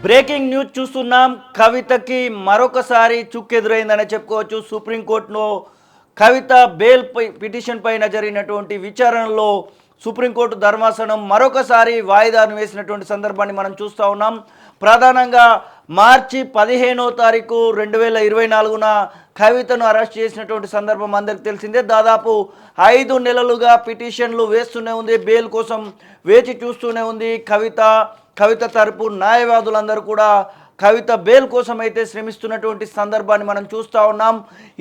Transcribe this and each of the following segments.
Breaking news చూస్తున్నాం. కవితకి మరొకసారి చుక్కెదురైందనే చెప్పుకోవచ్చు. సుప్రీంకోర్టులో కవిత బెయిల్ పిటిషన్ పైన జరిగినటువంటి విచారణలో సుప్రీంకోర్టు ధర్మాసనం మరొకసారి వాయిదాను వేసినటువంటి సందర్భాన్ని మనం చూస్తూ ఉన్నాం. ప్రధానంగా మార్చి 15వ తారీఖు 2024న కవితను అరెస్ట్ చేసినటువంటి సందర్భం అందరికీ తెలిసిందే. దాదాపు 5 నెలలుగా పిటిషన్లు వేస్తూనే ఉంది, బెయిల్ కోసం వేచి చూస్తూనే ఉంది. కవిత తరపు న్యాయవాదులందరూ కూడా కవిత బెయిల్ కోసం అయితే శ్రమిస్తున్నటువంటి సందర్భాన్ని మనం చూస్తూ ఉన్నాం.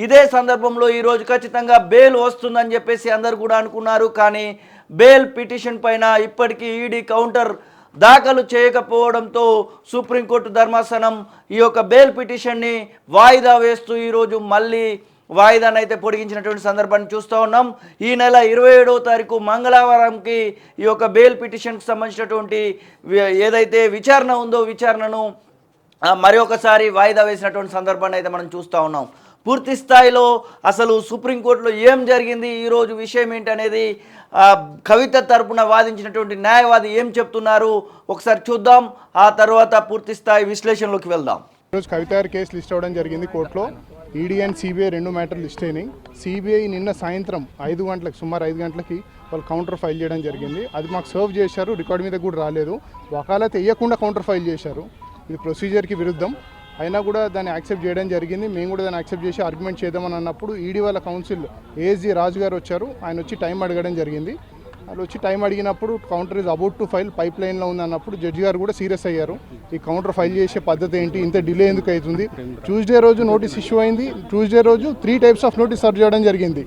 ఇదే సందర్భంలో ఈరోజు ఖచ్చితంగా బెయిల్ వస్తుందని చెప్పేసి అందరు కూడా అనుకున్నారు. కానీ బెయిల్ పిటిషన్ పైన ఇప్పటికీ ఈడీ కౌంటర్ దాఖలు చేయకపోవడంతో సుప్రీంకోర్టు ధర్మాసనం ఈ యొక్క బెయిల్ పిటిషన్ని వాయిదా వేస్తూ ఈరోజు మళ్ళీ వాయిదాను అయితే పొడిగించినటువంటి సందర్భాన్ని చూస్తూ ఉన్నాం. ఈ నెల 27వ తారీఖు మంగళవారంకి ఈ యొక్క బెయిల్ పిటిషన్కి సంబంధించినటువంటి ఏదైతే విచారణ ఉందో విచారణను మరి ఒకసారి వాయిదా వేసినటువంటి సందర్భాన్ని అయితే మనం చూస్తూ ఉన్నాం. పూర్తి స్థాయిలో అసలు సుప్రీంకోర్టులో ఏం జరిగింది, ఈరోజు విషయం ఏంటనేది కవిత తరపున వాదించినటువంటి న్యాయవాది ఏం చెప్తున్నారు ఒకసారి చూద్దాం. ఆ తర్వాత పూర్తి స్థాయి విశ్లేషణలోకి వెళ్దాం. ఈరోజు కవిత గారి కేసు లిస్ట్ అవ్వడం జరిగింది కోర్టులో. ఈడీ అండ్ సిబిఐ 2 మ్యాటర్లు లిస్ట్ అయినాయి. సిబిఐ నిన్న సాయంత్రం 5 గంటలకు సుమారు 5 గంటలకి వాళ్ళు కౌంటర్ ఫైల్ చేయడం జరిగింది. అది మాకు సర్వ్ చేశారు, రికార్డ్ మీద కూడా రాలేదు. వకాలత్ వేయకుండా కౌంటర్ ఫైల్ చేశారు. ఇది ప్రొసీజర్కి విరుద్ధం. అయినా కూడా దాన్ని యాక్సెప్ట్ చేయడం జరిగింది. మేము కూడా దాన్ని యాక్సెప్ట్ చేసి ఆర్గ్యుమెంట్ చేద్దామని అన్నప్పుడు ఈడీ వాళ్ళ కౌన్సిల్ ఏఎస్జీ రాజు గారు వచ్చారు. ఆయన వచ్చి టైం అడగడం జరిగింది. వాళ్ళు వచ్చి టైం అడిగినప్పుడు counter is about to file, pipe లైన్లో ఉంది అన్నప్పుడు జడ్జి గారు కూడా సీరియస్ అయ్యారు. ఈ కౌంటర్ ఫైల్ చేసే పద్ధతి ఏంటి, ఇంత డిలే ఎందుకు అవుతుంది. ట్యూస్డే రోజు నోటీస్ ఇష్యూ అయింది. ట్యూస్డే రోజు 3 టైప్స్ ఆఫ్ నోటీస్ సర్వ్ చేయడం జరిగింది.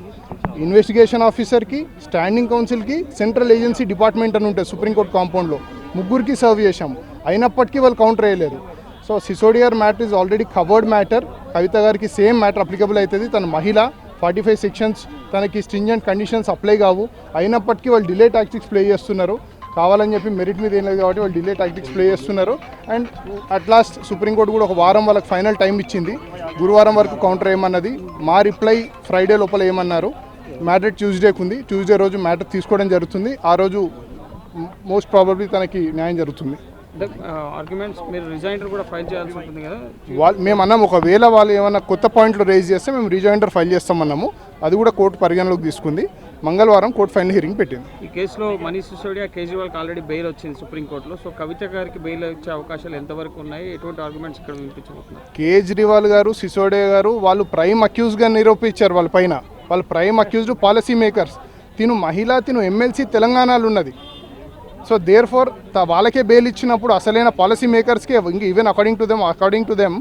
ఇన్వెస్టిగేషన్ ఆఫీసర్కి, స్టాండింగ్ కౌన్సిల్కి, సెంట్రల్ ఏజెన్సీ డిపార్ట్మెంట్ అని ఉంటుంది సుప్రీంకోర్టు కాంపౌండ్లో, ముగ్గురికి సర్వ్ చేశాము. అయినప్పటికీ వాళ్ళు కౌంటర్ వేయలేదు. సో సిసోడియర్ matter is already covered matter. Kavitha గారికి సేమ్ మ్యాటర్ అప్లికబుల్ అవుతుంది. తన మహిళ, 45 సెక్షన్స్ తనకి స్ట్రింజెంట్ కండిషన్స్ అప్లై కావు. అయినప్పటికీ వాళ్ళు డిలే టాక్టిక్స్ ప్లే చేస్తున్నారు. కావాలని చెప్పి మెరిట్ మీద ఏం లేదు కాబట్టి వాళ్ళు డిలే టాక్టిక్స్ ప్లే చేస్తున్నారు. అండ్ అట్ లాస్ట్ సుప్రీంకోర్టు కూడా 1 వారం వాళ్ళకి ఫైనల్ టైం ఇచ్చింది. గురువారం వరకు కౌంటర్ ఏమన్నది. మా రిప్లై ఫ్రైడే లోపల ఏమన్నారు. మ్యాటర్ ట్యూస్డేకి ఉంది. ట్యూస్డే రోజు మ్యాటర్ తీసుకోవడం జరుగుతుంది. ఆ రోజు మోస్ట్ ప్రాబబ్లీ తనకి న్యాయం జరుగుతుంది. ఆర్గ్యుమెంట్స్ మీరు రిజైండర్ కూడా ఫైల్ చేయాల్సి ఉంటుంది కదా. మేము అన్నాము ఒకవేళ వాళ్ళు ఏమైనా కొత్త పాయింట్లు రేజ్ చేస్తే మేము రిజైండర్ ఫైల్ చేస్తామన్నాము. అది కూడా కోర్టు పరిగణలోకి తీసుకుంది. మంగళవారం కోర్టు ఫైనల్ హియరింగ్ పెట్టింది. ఈ కేసులో మనీష్ సిసోడియా, కేజ్రీవాల్కి ఆల్రెడీ బెయిల్ వచ్చింది సుప్రీంకోర్టులో. సో కవిత గారికి బెయిల్ వచ్చే అవకాశాలు ఎంతవరకు ఉన్నాయి, ఎటువంటి ఆర్గ్యుమెంట్స్ ఇక్కడ వినిపించబోతున్నారు? కేజ్రీవాల్ గారు, సిసోడియా గారు వాళ్ళు ప్రైమ్ అక్యూజ్గా నిరూపించారు. వాళ్ళ పైన వాళ్ళు ప్రైమ్ అక్యూజ్డ్ పాలసీ మేకర్స్. తిను మహిళ, తిను ఎమ్మెల్సీ తెలంగాణలో ఉన్నది. సో దేర్ ఫోర్ వాళ్ళకే బెయిల్ ఇచ్చినప్పుడు అసలైన పాలసీ మేకర్స్కే, ఈవెన్ అకార్డింగ్ టు దెమ్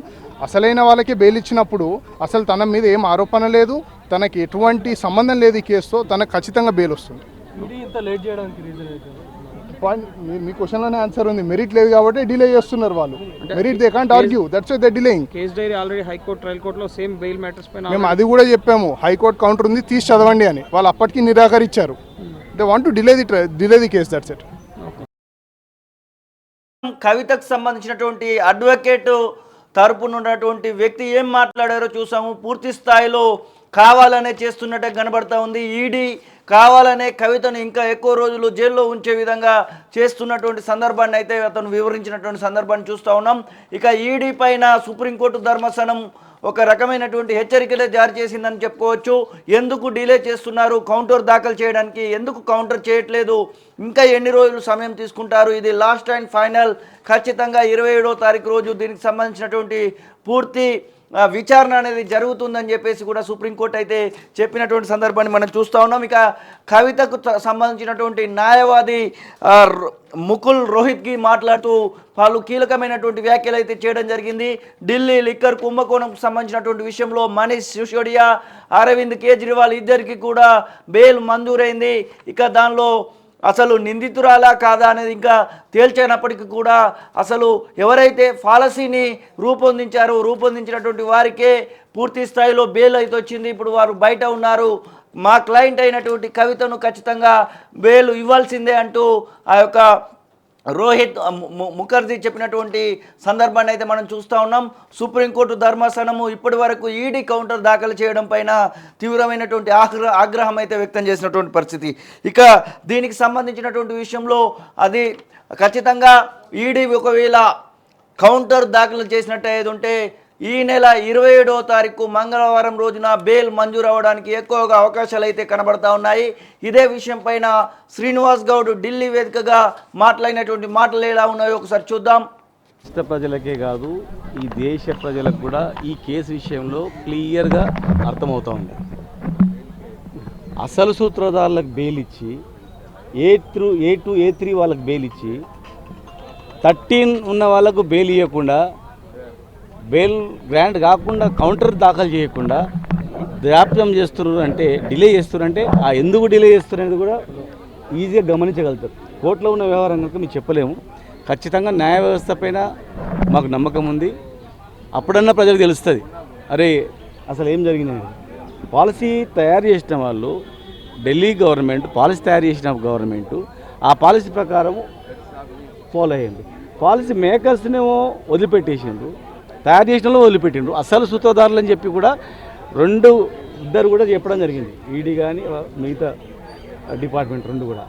అసలైన వాళ్ళకే బెయిల్ ఇచ్చినప్పుడు అసలు తన మీద ఏం ఆరోపణ లేదు, తనకి ఎటువంటి సంబంధం లేదు ఈ కేసుతో, తనకు ఖచ్చితంగా బెయిల్ వస్తుంది. మీ క్వశ్చన్లోనే ఆన్సర్ ఉంది. మెరిట్ లేదు కాబట్టి డిలే చేస్తున్నారు వాళ్ళు. Merit they can't argue, that's why they delaying. Case diary already high court, trial కోర్టులో సేమ్ బెయిల్ మ్యాటర్స్ పైన మేము అది కూడా చెప్పాము. హైకోర్టు కౌంటర్ ఉంది, తీసి చదవండి అని. వాళ్ళు అప్పటికీ నిరాకరించారు. They want to delay the case, that's it. కవితకు సంబంధించినటువంటి అడ్వకేట్ తరపున ఉన్నటువంటి వ్యక్తి ఏం మాట్లాడారో చూసాము. పూర్తి స్థాయిలో కావాలనే చేస్తున్నట్టే కనబడతా ఉంది. ఈడీ కావాలనే కవితను ఇంకా ఎక్కువ రోజులు జైల్లో ఉంచే విధంగా చేస్తున్నటువంటి సందర్భాన్ని అయితే అతను వివరించినటువంటి సందర్భాన్ని చూస్తూ ఉన్నాం. ఇక ఈడీ పైన సుప్రీంకోర్టు ధర్మాసనం ఒక రకమైనటువంటి హెచ్చరికలే జారీ చేసిందని చెప్పుకోవచ్చు. ఎందుకు డిలే చేస్తున్నారు, కౌంటర్ దాఖలు చేయడానికి ఎందుకు కౌంటర్ చేయట్లేదు, ఇంకా ఎన్ని రోజులు సమయం తీసుకుంటారు, ఇది లాస్ట్ అండ్ ఫైనల్, ఖచ్చితంగా 27వ తారీఖు రోజు దీనికి సంబంధించినటువంటి పూర్తి విచారణ అనేది జరుగుతుందని చెప్పేసి కూడా సుప్రీంకోర్టు అయితే చెప్పినటువంటి సందర్భాన్ని మనం చూస్తూ ఉన్నాం. ఇక కవితకు సంబంధించినటువంటి న్యాయవాది ముకుల్ రోహిత్కి మాట్లాడుతూ వాళ్ళు కీలకమైనటువంటి వ్యాఖ్యలు అయితే చేయడం జరిగింది. ఢిల్లీ లిక్కర్ కుంభకోణంకు సంబంధించినటువంటి విషయంలో మనీష్ సిసోడియా, అరవింద్ కేజ్రీవాల్ ఇద్దరికి కూడా బెయిల్ మంజూరైంది. ఇక దానిలో అసలు నిందితురాలా కాదా అనేది ఇంకా తేల్చైనప్పటికీ కూడా అసలు ఎవరైతే పాలసీని రూపొందించినటువంటి వారికే పూర్తి స్థాయిలో బెయిల్ అయితే వచ్చింది. ఇప్పుడు వారు బయట ఉన్నారు. మా క్లయింట్ అయినటువంటి కవితను ఖచ్చితంగా బెయిల్ ఇవ్వాల్సిందే అంటూ ఆ యొక్క రోహిత్ ముఖర్జీ చెప్పినటువంటి సందర్భాన్ని అయితే మనం చూస్తూ ఉన్నాం. సుప్రీంకోర్టు ధర్మాసనము ఇప్పటి వరకు ఈడీ కౌంటర్ దాఖలు చేయడం పైన తీవ్రమైనటువంటి ఆగ్రహం అయితే వ్యక్తం చేసినటువంటి పరిస్థితి. ఇక దీనికి సంబంధించినటువంటి విషయంలో అది ఖచ్చితంగా ఈడీ ఒకవేళ కౌంటర్ దాఖలు చేసినట్టు ఏది ఉంటే ఈ నెల 27వ తారీఖు మంగళవారం రోజున బెయిల్ మంజూరు అవ్వడానికి ఎక్కువగా అవకాశాలు అయితే కనబడతా ఉన్నాయి. ఇదే విషయం పైన శ్రీనివాస్ గౌడ్ ఢిల్లీ వేదికగా మాట్లాడినటువంటి మాటలు ఎలా ఉన్నాయో ఒకసారి చూద్దాం. రాష్ట్ర ప్రజలకే కాదు, ఈ దేశ ప్రజలకు కూడా ఈ కేసు విషయంలో క్లియర్గా అర్థమవుతూ ఉంది. అసలు సూత్రధారులకు బెయిల్ ఇచ్చి A2 A3 వాళ్ళకి బెయిల్ ఇచ్చి 13 ఉన్న వాళ్ళకు బెయిల్ ఇవ్వకుండా, బెయిల్ గ్రాంట్ కాకుండా కౌంటర్ దాఖలు చేయకుండా జాప్యం చేస్తున్నారు. అంటే డిలే చేస్తున్నారంటే ఆ ఎందుకు డిలే చేస్తున్నారు కూడా ఈజీగా గమనించగలుగుతారు. కోర్టులో ఉన్న వ్యవహారం కనుక మీకు చెప్పలేము. ఖచ్చితంగా న్యాయ వ్యవస్థ పైన మాకు నమ్మకం ఉంది. అప్పుడన్నా ప్రజలకు తెలుస్తుంది, అరే అసలు ఏం జరిగినాయి. పాలసీ తయారు చేసిన వాళ్ళు ఢిల్లీ గవర్నమెంట్ పాలసీ తయారు చేసిన గవర్నమెంటు ఆ పాలసీ ప్రకారం ఫాలో అయ్యింది. పాలసీ మేకర్స్నేమో వదిలిపెట్టేసిండ్రు, తయారు చేసిన వాళ్ళు వదిలిపెట్టిండ్రు. అసలు సూత్రధారులు అని చెప్పి కూడా ఇద్దరు కూడా చెప్పడం జరిగింది. ఈడీ కానీ మిగతా డిపార్ట్మెంట్ రెండు కూడా,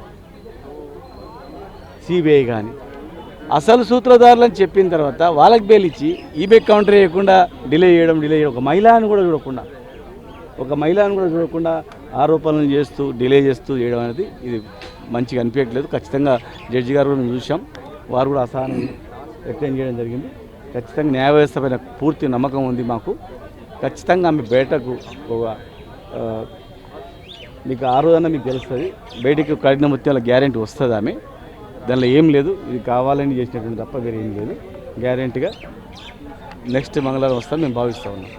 సిబిఐ కానీ. అసలు సూత్రధారులు అని చెప్పిన తర్వాత వాళ్ళకి బెయిల్ ఇచ్చి ఈబే కౌంటర్ చేయకుండా డిలే చేయడం ఒక మహిళను కూడా చూడకుండా ఆరోపణలు చేస్తూ డిలే చేస్తూ చేయడం అనేది ఇది మంచిగా అనిపించట్లేదు. ఖచ్చితంగా జడ్జి గారు కూడా మేము చూసాం, వారు కూడా అసహనం వ్యక్తం చేయడం జరిగింది. ఖచ్చితంగా న్యాయ వ్యవస్థ పైన పూర్తి నమ్మకం ఉంది మాకు. ఖచ్చితంగా ఆమె బయటకు మీకు ఆ రోజన్నా మీకు తెలుస్తుంది, బయటికి కఠిన ముత్యాల గ్యారెంటీ వస్తుంది. ఆమె దానిలో ఏం లేదు, ఇది కావాలని చేసినటువంటి తప్ప వేరే ఏం లేదు. గ్యారెంటీగా నెక్స్ట్ మంగళవారం వస్తాను మేము భావిస్తూ ఉన్నాం.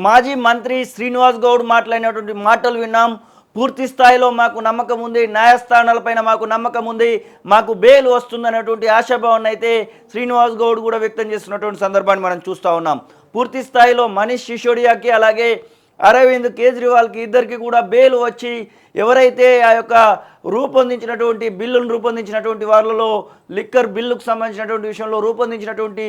మాజీ మంత్రి శ్రీనివాస్ గౌడ్ మాట్లాడినటువంటి మాటలు విన్నాం. పూర్తి స్థాయిలో మాకు నమ్మకం ఉంది, న్యాయస్థానాలపైన మాకు నమ్మకం ఉంది, మాకు బెయిల్ వస్తుందనేటువంటి ఆశాభావాన్ని అయితే శ్రీనివాస్ గౌడ్ కూడా వ్యక్తం చేస్తున్నటువంటి సందర్భాన్ని మనం చూస్తూ ఉన్నాం. పూర్తి స్థాయిలో మనీష్ సిసోడియాకి అలాగే అరవింద్ కేజ్రీవాల్కి ఇద్దరికి కూడా బెయిల్ వచ్చి ఎవరైతే ఆ యొక్క బిల్లును రూపొందించినటువంటి వాళ్ళలో లిక్కర్ బిల్లుకు సంబంధించినటువంటి విషయంలో రూపొందించినటువంటి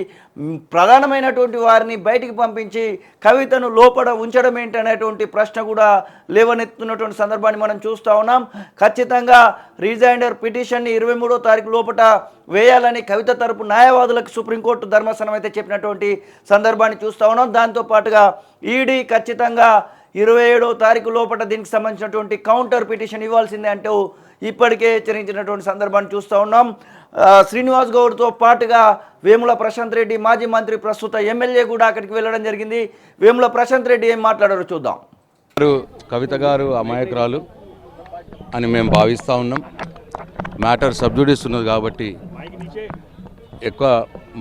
ప్రధానమైనటువంటి వారిని బయటికి పంపించి కవితను లోపల ఉంచడం ఏంటనేటువంటి ప్రశ్న కూడా లేవనెత్తున్నటువంటి సందర్భాన్ని మనం చూస్తూ ఉన్నాం. ఖచ్చితంగా రీజైండర్ పిటిషన్ని 23వ తారీఖు లోపల వేయాలని కవిత తరపు న్యాయవాదులకు సుప్రీంకోర్టు ధర్మాసనం అయితే చెప్పినటువంటి సందర్భాన్ని చూస్తూ ఉన్నాం. దాంతోపాటుగా ఈడీ ఖచ్చితంగా 27వ తారీఖు లోపల దీనికి సంబంధించినటువంటి కౌంటర్ పిటిషన్ ఇవ్వాల్సిందే అంటూ ఇప్పటికే హెచ్చరించినటువంటి సందర్భాన్ని చూస్తూ ఉన్నాం. శ్రీనివాస్ గౌడ్తో పాటుగా వేముల ప్రశాంత్ రెడ్డి మాజీ మంత్రి ప్రస్తుత ఎమ్మెల్యే కూడా అక్కడికి వెళ్ళడం జరిగింది. వేముల ప్రశాంత్ రెడ్డి ఏం మాట్లాడారో చూద్దాం. కవిత గారు అమాయకురాలు అని మేము భావిస్తూ ఉన్నాం. మ్యాటర్ సబ్జుడిస్ ఉన్నది కాబట్టి ఎక్కువ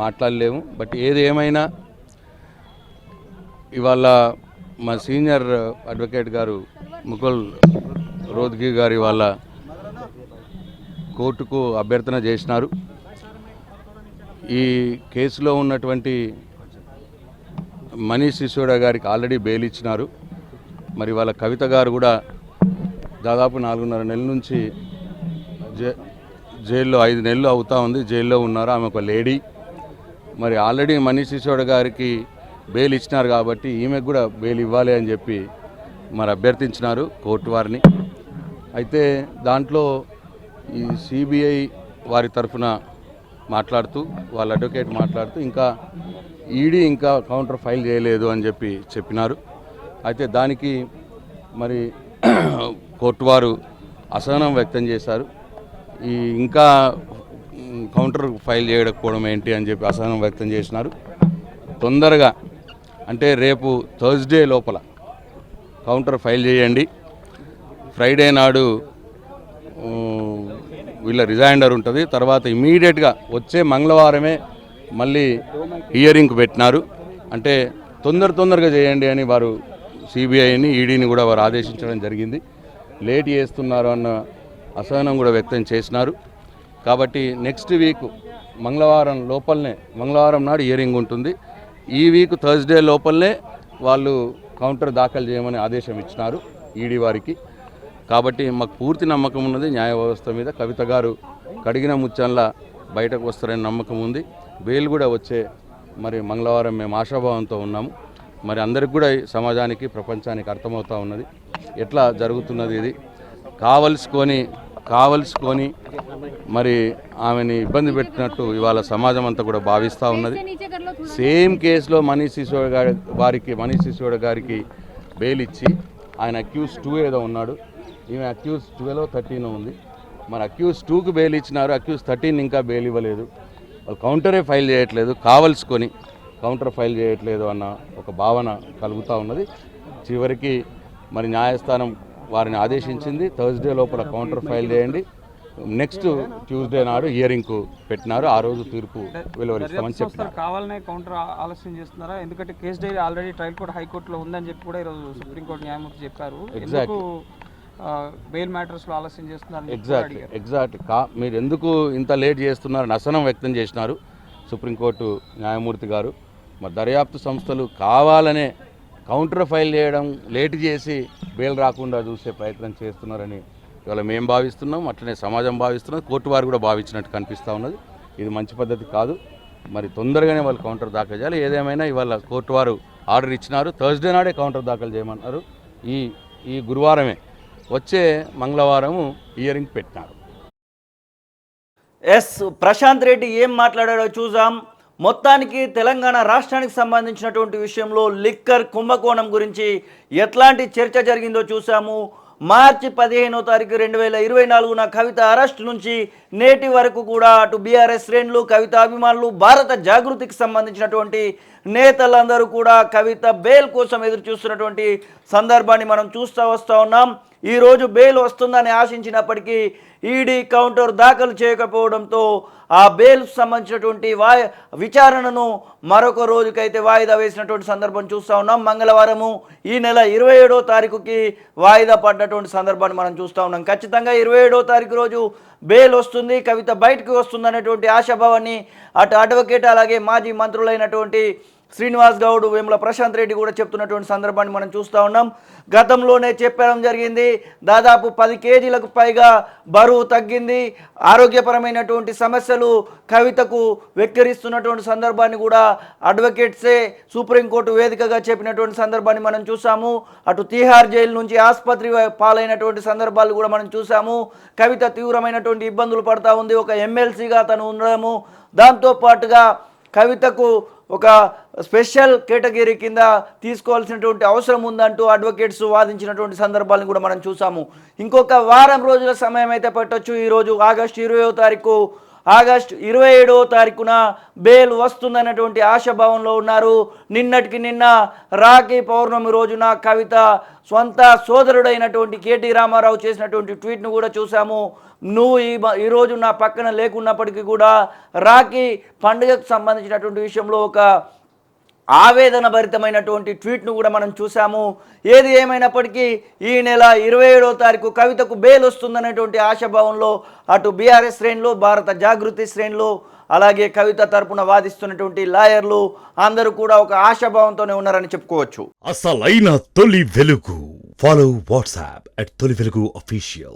మాట్లాడలేము. బట్ ఏది ఏమైనా ఇవాళ మా సీనియర్ అడ్వకేట్ గారు ముకుల్ రోహ్తగి గారి వాళ్ళ కోర్టుకు అభ్యర్థన చేసినారు. ఈ కేసులో ఉన్నటువంటి మనీష్ సిసోడియా గారికి ఆల్రెడీ బెయిల్ ఇచ్చినారు. మరి వాళ్ళ కవిత గారు కూడా దాదాపు 4.5 నెలల నుంచి జైల్లో 5 నెలలు అవుతా ఉంది, జైల్లో ఉన్నారు. ఆమె ఒక లేడీ. మరి ఆల్రెడీ మనీష్ సిసోడియా గారికి బెయిల్ ఇచ్చినారు కాబట్టి ఈమెకు కూడా బెయిల్ ఇవ్వాలి అని చెప్పి మరి అభ్యర్థించినారు కోర్టు వారిని. అయితే దాంట్లో ఈ సిబిఐ వారి తరఫున మాట్లాడుతూ వాళ్ళ అడ్వకేట్ మాట్లాడుతూ ఇంకా ఈడీ ఇంకా కౌంటర్ ఫైల్ చేయలేదు అని చెప్పినారు. అయితే దానికి మరి కోర్టు వారు అసహనం వ్యక్తం చేశారు. ఈ ఇంకా కౌంటర్ ఫైల్ చేయకపోవడం ఏంటి అని చెప్పి అసహనం వ్యక్తం చేసినారు. తొందరగా అంటే రేపు థర్స్డే లోపల కౌంటర్ ఫైల్ చేయండి. ఫ్రైడే నాడు వీళ్ళ రిజైండర్ ఉంటుంది. తర్వాత ఇమీడియట్గా వచ్చే మంగళవారమే మళ్ళీ హియరింగ్కి పెట్టినారు. అంటే తొందరగా చేయండి అని వారు సిబిఐని ఈడీని కూడా వారు ఆదేశించడం జరిగింది. లేట్ చేస్తున్నారు అన్న అసహనం కూడా వ్యక్తం చేసినారు. కాబట్టి నెక్స్ట్ వీక్ మంగళవారం నాడు హియరింగ్ ఉంటుంది. ఈ వీక్ థర్స్డే లోపలనే వాళ్ళు కౌంటర్ దాఖలు చేయమని ఆదేశం ఇచ్చినారు ఈడీ వారికి. కాబట్టి మాకు పూర్తి నమ్మకం ఉన్నది న్యాయ వ్యవస్థ మీద. కవిత గారు కడిగిన ముత్యంలా బయటకు వస్తారని నమ్మకం ఉంది. బెయిల్ కూడా వచ్చే మరి మంగళవారం మేము ఆశాభావంతో ఉన్నాము. మరి అందరికి కూడా సమాజానికి ప్రపంచానికి అర్థమవుతూ ఉన్నది ఎట్లా జరుగుతున్నది. ఇది కావలసుకొని మరి ఆమెని ఇబ్బంది పెట్టినట్టు ఇవాళ సమాజం అంతా కూడా భావిస్తూ ఉన్నది. సేమ్ కేసులో మనీష్ సిసోడియా గారికి బెయిల్ ఇచ్చి ఆయన అక్యూజ్ 2 ఏదో ఉన్నాడు, ఈమె అక్యూజ్ 12 13 ఉంది. మరి అక్యూజ్ 2కి బెయిల్ ఇచ్చినారు, అక్యూజ్ 13 ఇంకా బెయిల్ ఇవ్వలేదు. వాళ్ళు కౌంటరే ఫైల్ చేయట్లేదు, కావలసుకొని కౌంటర్ ఫైల్ చేయట్లేదు అన్న ఒక భావన కలుగుతూ ఉన్నది. చివరికి మరి న్యాయస్థానం వారిని ఆదేశించింది, థర్స్డే లోపల కౌంటర్ ఫైల్ చేయండి, నెక్స్ట్ ట్యూస్డే నాడు హియరింగ్కు పెట్టినారు. ఆ రోజు తీర్పు వెలువరిస్తామని చెప్తున్నారు. కావాలనే కౌంటర్ ఆలస్యం చేస్తున్నారా? ఎందుకంటే case dairy already trial court హైకోర్టులో ఉందని చెప్పి కూడా ఈరోజు సుప్రీంకోర్టు న్యాయమూర్తి చెప్పారు. ఎందుకు బెయిల్ మ్యాటర్స్లో ఆలస్యం చేస్తున్నారు? ఎగ్జాక్ట్ మీరు ఎందుకు ఇంత లేట్ చేస్తున్నారు అసహనం వ్యక్తం చేసినారు సుప్రీంకోర్టు న్యాయమూర్తి గారు. మరి దర్యాప్తు సంస్థలు కావాలనే కౌంటర్ ఫైల్ చేయడం లేట్ చేసి బెయిల్ రాకుండా చూసే ప్రయత్నం చేస్తున్నారని ఇవాళ మేము భావిస్తున్నాం, అట్లనే సమాజం భావిస్తున్నాం, కోర్టు వారు కూడా భావించినట్టు కనిపిస్తూ ఉన్నది. ఇది మంచి పద్ధతి కాదు. మరి తొందరగానే వాళ్ళు కౌంటర్ దాఖలు చేయాలి. ఏదేమైనా ఇవాళ కోర్టు వారు ఆర్డర్ ఇచ్చినారు, థర్స్డే నాడే కౌంటర్ దాఖలు చేయమన్నారు. ఈ గురువారమే, వచ్చే మంగళవారము హియరింగ్ పెట్టినారు. ప్రశాంత్ రెడ్డి ఏం మాట్లాడాడో చూసాం. మొత్తానికి తెలంగాణ రాష్ట్రానికి సంబంధించినటువంటి విషయంలో లిక్కర్ కుంభకోణం గురించి ఎట్లాంటి చర్చ జరిగిందో చూసాము. మార్చి 15వ తారీఖు 2024 కవిత అరెస్ట్ నుంచి నేటి వరకు కూడా అటు బీఆర్ఎస్ శ్రేణులు, కవిత అభిమానులు, భారత జాగృతికి సంబంధించినటువంటి నేతలందరూ కూడా కవిత బెయిల్ కోసం ఎదురు చూస్తున్నటువంటి సందర్భాన్ని మనం చూస్తూ వస్తూ ఉన్నాం. ఈరోజు బెయిల్ వస్తుందని ఆశించినప్పటికీ ఈడీ కౌంటర్ దాఖలు చేయకపోవడంతో ఆ బెయిల్కు సంబంధించినటువంటి విచారణను మరొక రోజుకైతే వాయిదా వేసినటువంటి సందర్భం చూస్తూ ఉన్నాం. మంగళవారము ఈ నెల 27వ తారీఖుకి వాయిదా పడ్డటువంటి సందర్భాన్ని మనం చూస్తూ ఉన్నాం. ఖచ్చితంగా 27వ తారీఖు రోజు బెయిల్ వస్తుంది, కవిత బయటకు వస్తుంది అనేటువంటి ఆశాభావాన్ని అటు అడ్వకేట్ అలాగే మాజీ మంత్రులైనటువంటి శ్రీనివాస్ గౌడ్, వేముల ప్రశాంత్ రెడ్డి కూడా చెప్తున్నటువంటి సందర్భాన్ని మనం చూస్తూ ఉన్నాం. గతంలోనే చెప్పడం జరిగింది, దాదాపు 10 కేజీలకు పైగా బరువు తగ్గింది, ఆరోగ్యపరమైనటువంటి సమస్యలు కవితకు వెక్కిరిస్తున్నటువంటి సందర్భాన్ని కూడా అడ్వకేట్సే సుప్రీంకోర్టు వేదికగా చెప్పినటువంటి సందర్భాన్ని మనం చూసాము. అటు తీహార్ జైలు నుంచి ఆసుపత్రి పాలైనటువంటి సందర్భాలు కూడా మనం చూసాము. కవిత తీవ్రమైనటువంటి ఇబ్బందులు పడతా ఉంది, ఒక ఎమ్మెల్సీగా తను ఉండడము, దాంతోపాటుగా కవితకు ఒక స్పెషల్ కేటగిరీ కింద తీసుకోవాల్సినటువంటి అవసరం ఉందంటూ అడ్వకేట్స్ వాదించినటువంటి సందర్భాలను కూడా మనం చూసాము. ఇంకొక వారం రోజుల సమయం అయితే పట్టొచ్చు. ఈరోజు ఆగస్టు 20వ తారీఖు, ఆగస్టు 27వ తారీఖున బెయిల్ వస్తుందన్నటువంటి ఆశాభావంలో ఉన్నారు. నిన్నటికి నిన్న రాఖీ పౌర్ణమి రోజున కవిత సొంత సోదరుడైనటువంటి కేటీ రామారావు చేసినటువంటి ట్వీట్ను కూడా చూసాము. నువ్వు ఈరోజు నా పక్కన లేకున్నప్పటికీ కూడా రాఖీ పండుగకు సంబంధించినటువంటి విషయంలో ఒక ఆవేదన భరితమైనటువంటి ట్వీట్ను కూడా మనం చూసాము. ఏది ఏమైనప్పటికీ ఈ నెల 27వ తారీఖు కవితకు బెయిల్ వస్తుందనేటువంటి ఆశాభావంలో అటు బీఆర్ఎస్ శ్రేణులు, భారత జాగృతి శ్రేణులు, అలాగే కవిత తరపున వాదిస్తున్నటువంటి లాయర్లు అందరూ కూడా ఒక ఆశాభావంతోనే ఉన్నారని చెప్పుకోవచ్చు. అసలైన తొలి వెలుగు. ఫాలో వాట్సాప్ @తొలి వెలుగు official.